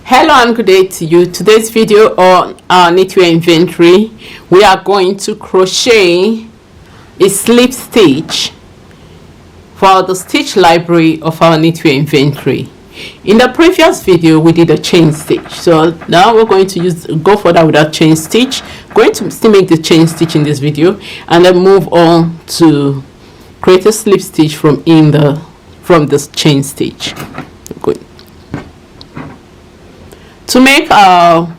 Hello and good day to you. Today's video on our knitwear inventory, we are going to crochet a slip stitch for the stitch library of our knitwear inventory. In the previous video we did a chain stitch, so now we're going to go further with our chain stitch. Going to still make the chain stitch in this video and then move on to create a slip stitch from this chain stitch. Good. To make our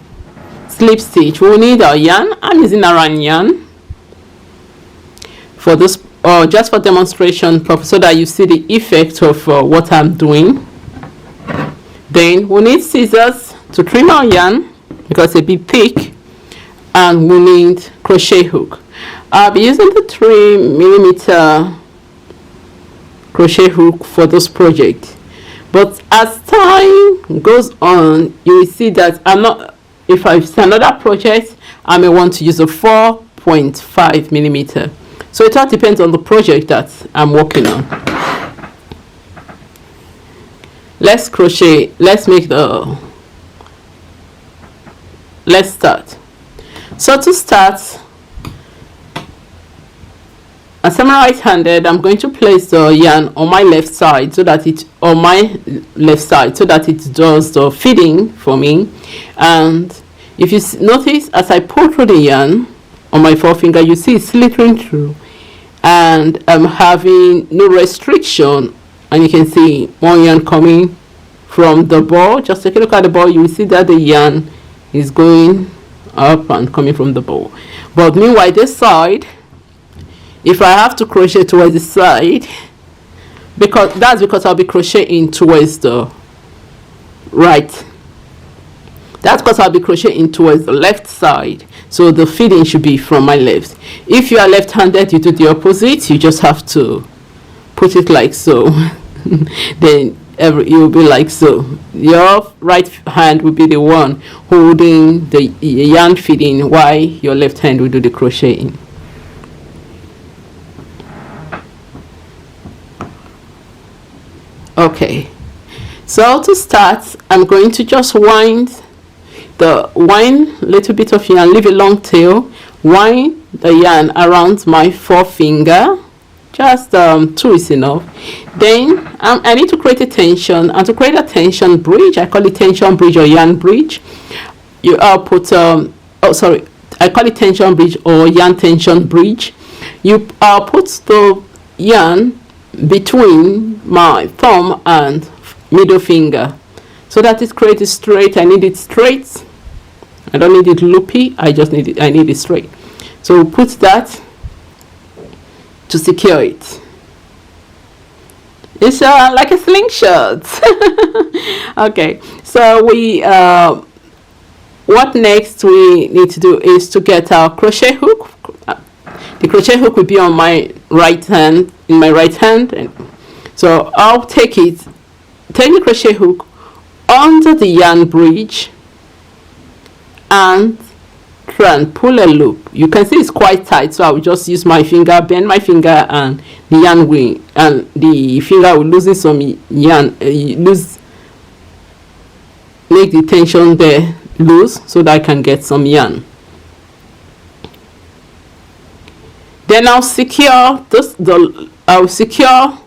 slip stitch, we'll need our yarn. I'm using around yarn for this, just for demonstration purpose, so that you see the effect of what I'm doing. Then we'll need scissors to trim our yarn because it's a bit thick, and we'll need crochet hook. I'll be using the 3mm crochet hook for this project. But as time goes on, you will see that if it's another project, I may want to use a 4.5mm. So it all depends on the project that I'm working on. Let's crochet. Let's start. So to start, as I'm right-handed, I'm going to place the yarn on my left side so that it does the feeding for me. And if you notice, as I pull through the yarn on my forefinger, you see it's slithering through, and I'm having no restriction. And you can see more yarn coming from the ball. Just take a look at the ball, you will see that the yarn is going up and coming from the ball. But meanwhile, this side, if I have to crochet towards the side, because I'll be crocheting towards the right. That's because I'll be crocheting towards the left side. So the feeding should be from my left. If you are left-handed, you do the opposite. You just have to put it like so. Then it will be like so. Your right hand will be the one holding the yarn feeding, while your left hand will do the crocheting. Okay, so to start, I'm going to just wind a little bit of yarn, leave a long tail, wind the yarn around my forefinger. Just 2 is enough. Then I need to create a tension, and to create a tension bridge, I call it tension bridge or yarn bridge. I call it tension bridge or yarn tension bridge. You put the yarn between my thumb and middle finger so that it creates straight. I need it straight. I don't need it loopy. I need it straight. So put that to secure it. It's like a slingshot. Okay, so what next we need to do is to get our crochet hook. The crochet hook will be on my right hand, and so I'll take the crochet hook under the yarn bridge and try and pull a loop. You can see it's quite tight, so I will just use my finger, bend my finger, and the yarn will, and the finger will loosen some yarn, make the tension there loose so that I can get some yarn. Then I'll secure this. I'll secure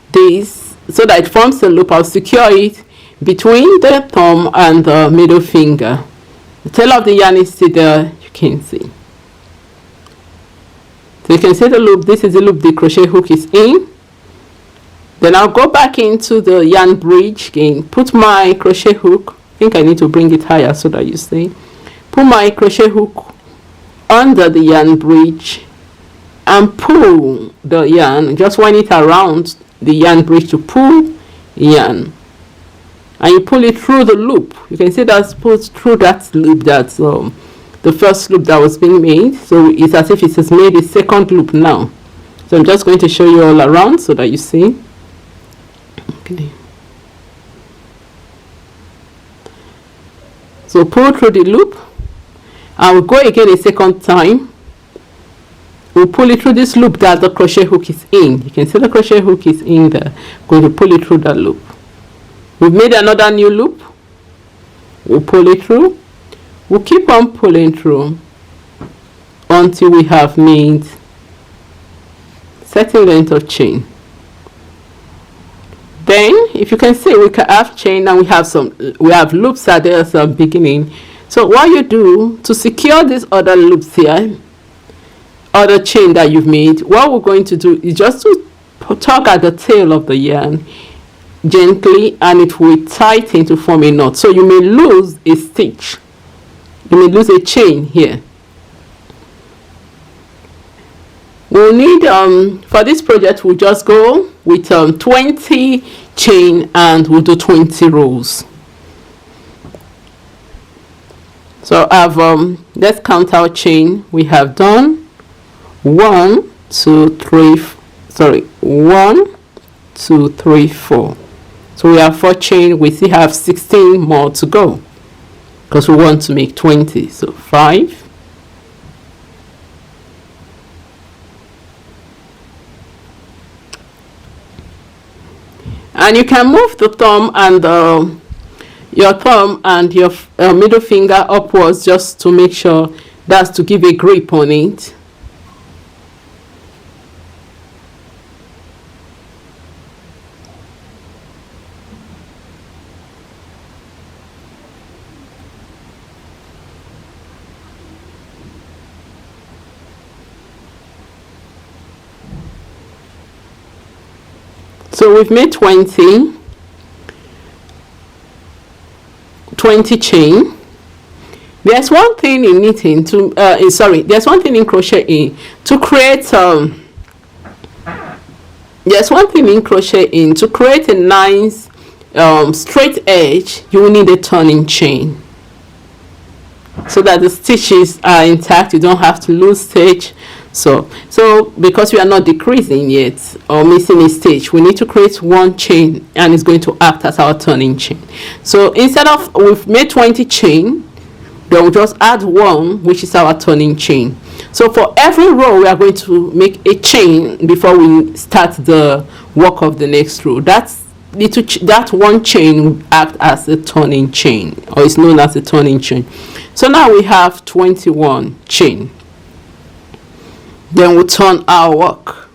this so that it forms a loop. I'll secure it between the thumb and the middle finger. The tail of the yarn is still there. You can see. So you can see the loop. This is the loop the crochet hook is in. Then I'll go back into the yarn bridge again. Put my crochet hook. I think I need to bring it higher so that you see. Put my crochet hook under the yarn bridge and pull the yarn. Just wind it around the yarn bridge to pull yarn, and you pull it through the loop. You can see that's pulled through that loop. That's the first loop that was being made. So it's as if it has made a second loop now. So I'm just going to show you all around so that you see. Okay, so pull through the loop. I will go again a second time. We'll pull it through this loop that the crochet hook is in. You can see the crochet hook is in there. Going to pull it through that loop. We've made another new loop. we'll pull it through. We'll keep on pulling through until we have made certain length of chain. Then if you can see, we can have chain and we have loops at the beginning. So what you do to secure these other loops here, other chain that you've made, what we're going to do is just to tug at the tail of the yarn gently, and it will tighten to form a knot. So you may lose a stitch, you may lose a chain here. We'll need for this project, we'll just go with 20 chain and we'll do 20 rows. So I've let's count our chain. We have done 1 2 3 1 2 3 4. So we have 4 chain. We still have 16 more to go because we want to make 20. So 5 and you can move the thumb and your thumb and your middle finger upwards just to make sure, that's to give a grip on it. So we've made 20 chain. There's one thing in knitting to there's one thing in crocheting to create there's one thing in crocheting to create a nice straight edge. You will need a turning chain so that the stitches are intact, you don't have to lose stitch. So because we are not decreasing yet or missing a stitch, we need to create one chain and it's going to act as our turning chain. So instead of, we've made 20 chain, then we'll just add one, which is our turning chain. So for every row we are going to make a chain before we start the work of the next row. That one chain will act as a turning chain, or is known as a turning chain. So now we have 21 chain. Then we'll turn our work.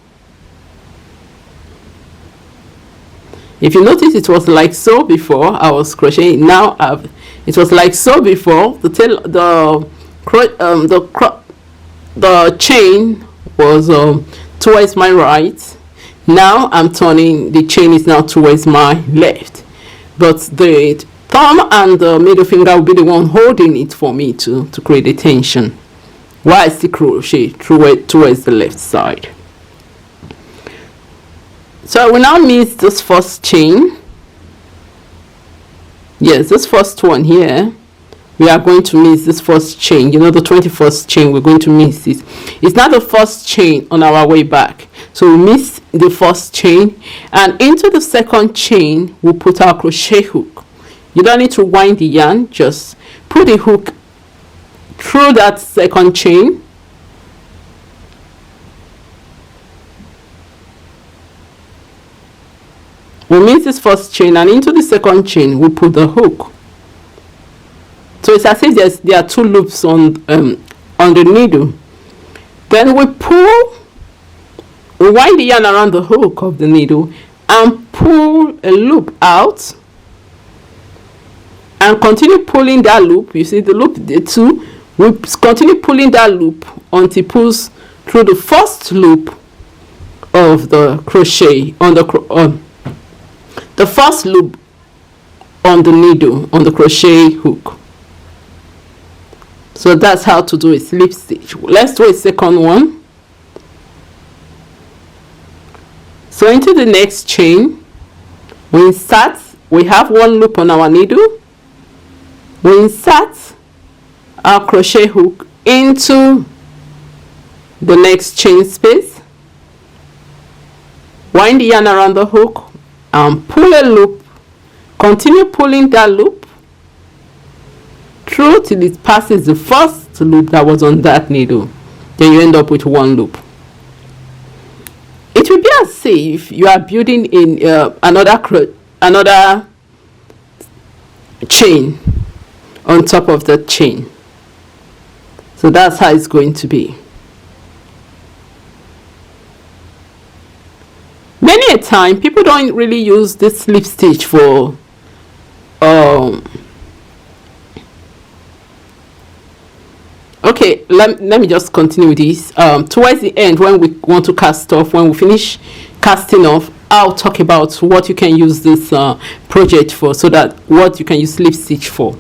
If you notice, it was like so before I was crocheting. Now it was like so before. The chain was towards my right. Now I'm turning, the chain is now towards my left. But the thumb and the middle finger will be the one holding it for me to create the tension, while I still crochet towards the left side. So I will now miss this first chain. Yes, this first one here, we are going to miss this first chain. You know, the 21st chain, we're going to miss it. It's not the first chain on our way back. So we miss the first chain, and into the second chain we'll put our crochet hook. You don't need to wind the yarn, just put the hook through that second chain. We'll miss this first chain, and into the second chain we'll put the hook. So it's as if there are 2 loops on the needle. Then we wind the yarn around the hook of the needle and pull a loop out, and continue pulling that loop. You see the loop, the 2. We continue pulling that loop until it pulls through the first loop of the crochet on the first loop on the needle on the crochet hook. So that's how to do a slip stitch. Let's do a second one. So into the next chain, we insert, we have 1 loop on our needle. We insert our crochet hook into the next chain space, wind the yarn around the hook and pull a loop. Continue pulling that loop through till it passes the first loop that was on that needle. Then you end up with 1 loop. It will be as if you are building in another chain. on top of the chain. So that's how it's going to be. Many a time people don't really use this slip stitch for okay, let me just continue with this. Towards the end, when we want to cast off, when we finish casting off, I'll talk about what you can use this project for, so that what you can use slip stitch for.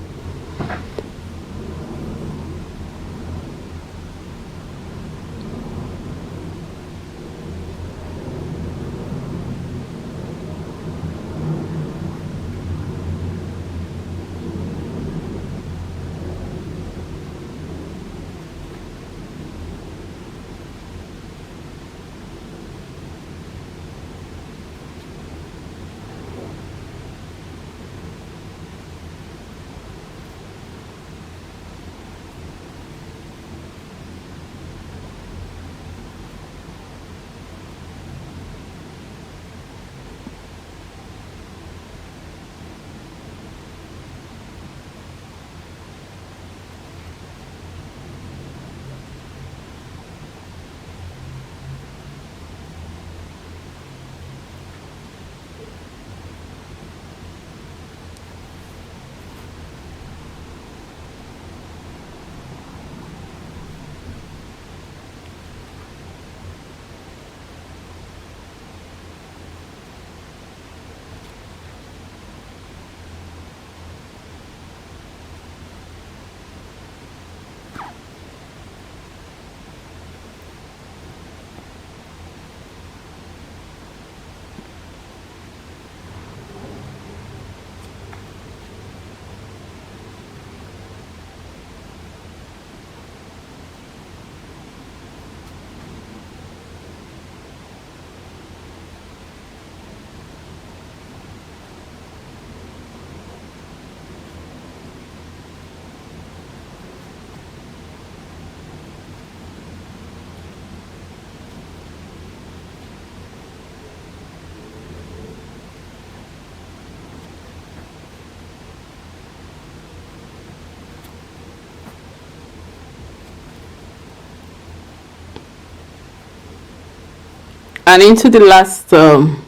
And into the last oh,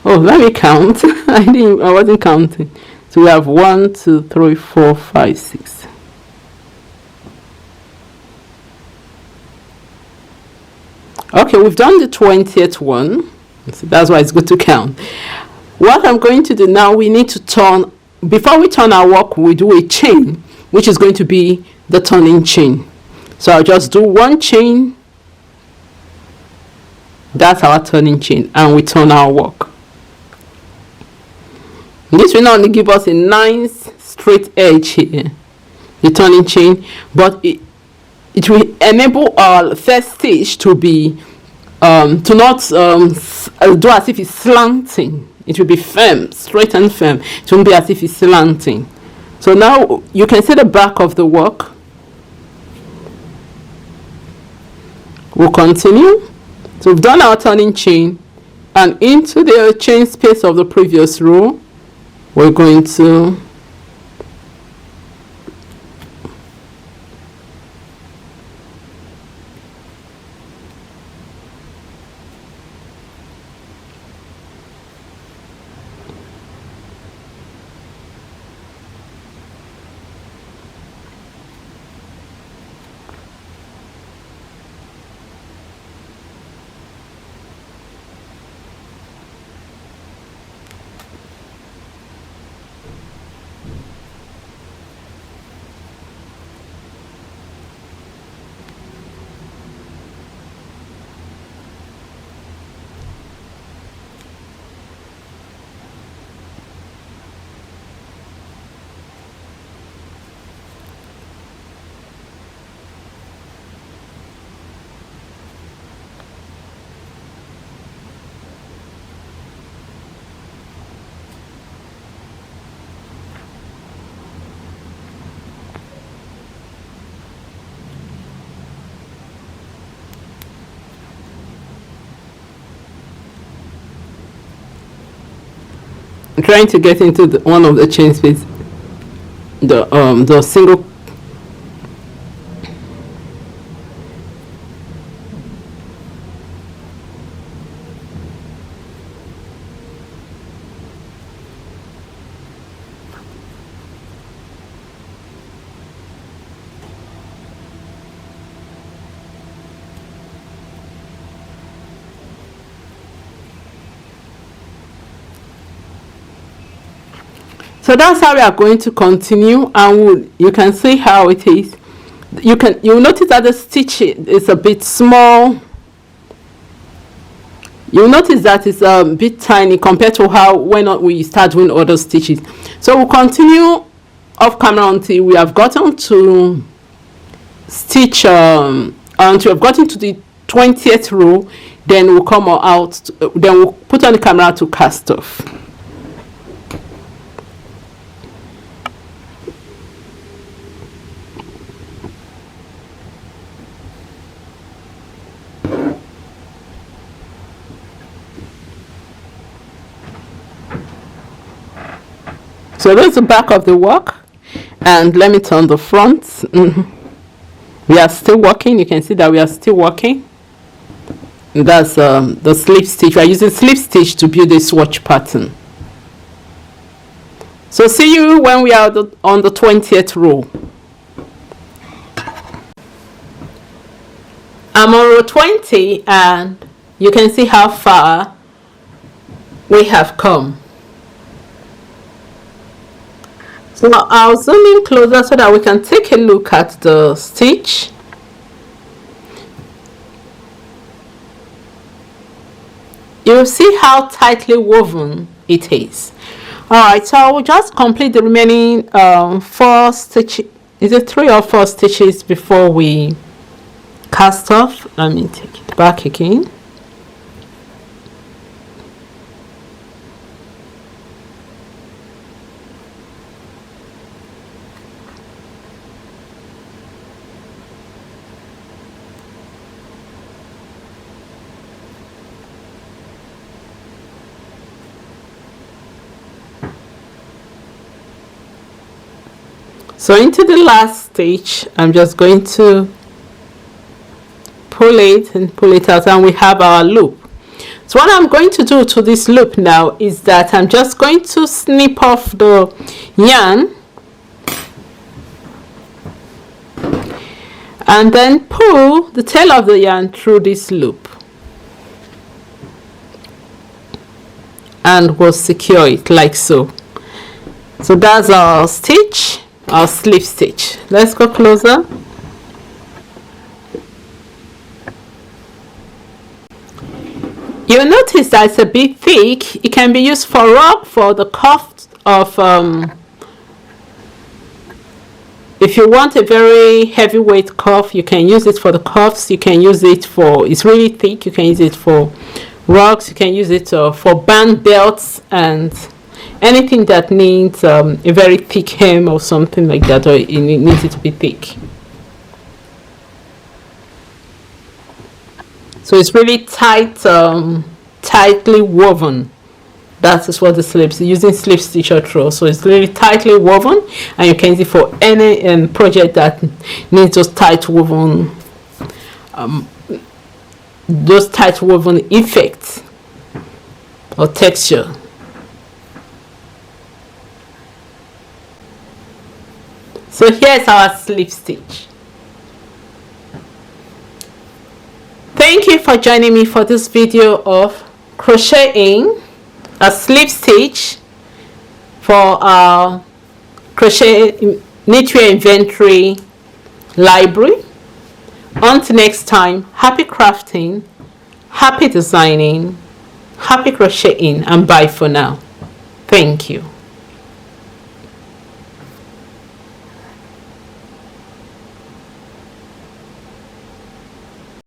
let me count. I wasn't counting. So we have 1 2 3 4 5 6. Okay, we've done the 20th one, so that's why it's good to count. What I'm going to do now, we need to turn, before we turn our work, we do a chain, which is going to be the turning chain. So I'll just do one chain. That's our turning chain, and we turn our work. This will not only give us a nice straight edge here, the turning chain, but it will enable our first stitch to be to not do as if it's slanting. It will be firm, straight and firm. It won't be as if it's slanting. So now you can see the back of the work. We'll continue. So we've done our turning chain, and into the chain space of the previous row, we're going to I'm trying to get into one of the chain space. the single. So that's how we are going to continue, and you can see how it is. You'll notice that the stitch is a bit small. You'll notice that it's a bit tiny compared to how when we start doing other stitches. So we'll continue off camera until we have gotten to stitch until we've gotten to the 20th row. Then we'll come out. Then we'll put on the camera to cast off. So that's the back of the work, and let me turn the front. We are still working. You can see that we are still working. And that's the slip stitch. We are using slip stitch to build a swatch pattern. So see you when we are on the 20th row. I'm on row 20, and you can see how far we have come. So I'll zoom in closer so that we can take a look at the stitch. You'll see how tightly woven it is. Alright, so I will just complete the remaining 4 stitches. Is it 3 or 4 stitches before we cast off? Let me take it back again. So into the last stitch, I'm just going to pull it and pull it out, and we have our loop. So what I'm going to do to this loop now is that I'm just going to snip off the yarn and then pull the tail of the yarn through this loop, and we'll secure it like so. So that's our stitch, our slip stitch. Let's go closer. You'll notice that it's a bit thick. It can be used for rug, for the cuff of if you want a very heavyweight cuff, you can use it for the cuffs. You can use it for, it's really thick, you can use it for rugs, you can use it for band belts and anything that needs a very thick hem or something like that, or it needs it to be thick. So it's really tight, tightly woven. That is what the slips, using slip stitch or throw. So it's really tightly woven, and you can use it for any project that needs those tight woven effects or texture. So here's our slip stitch. Thank you for joining me for this video of crocheting a slip stitch for our crochet knitwear inventory library. Until next time, happy crafting, happy designing, happy crocheting, and bye for now. Thank you.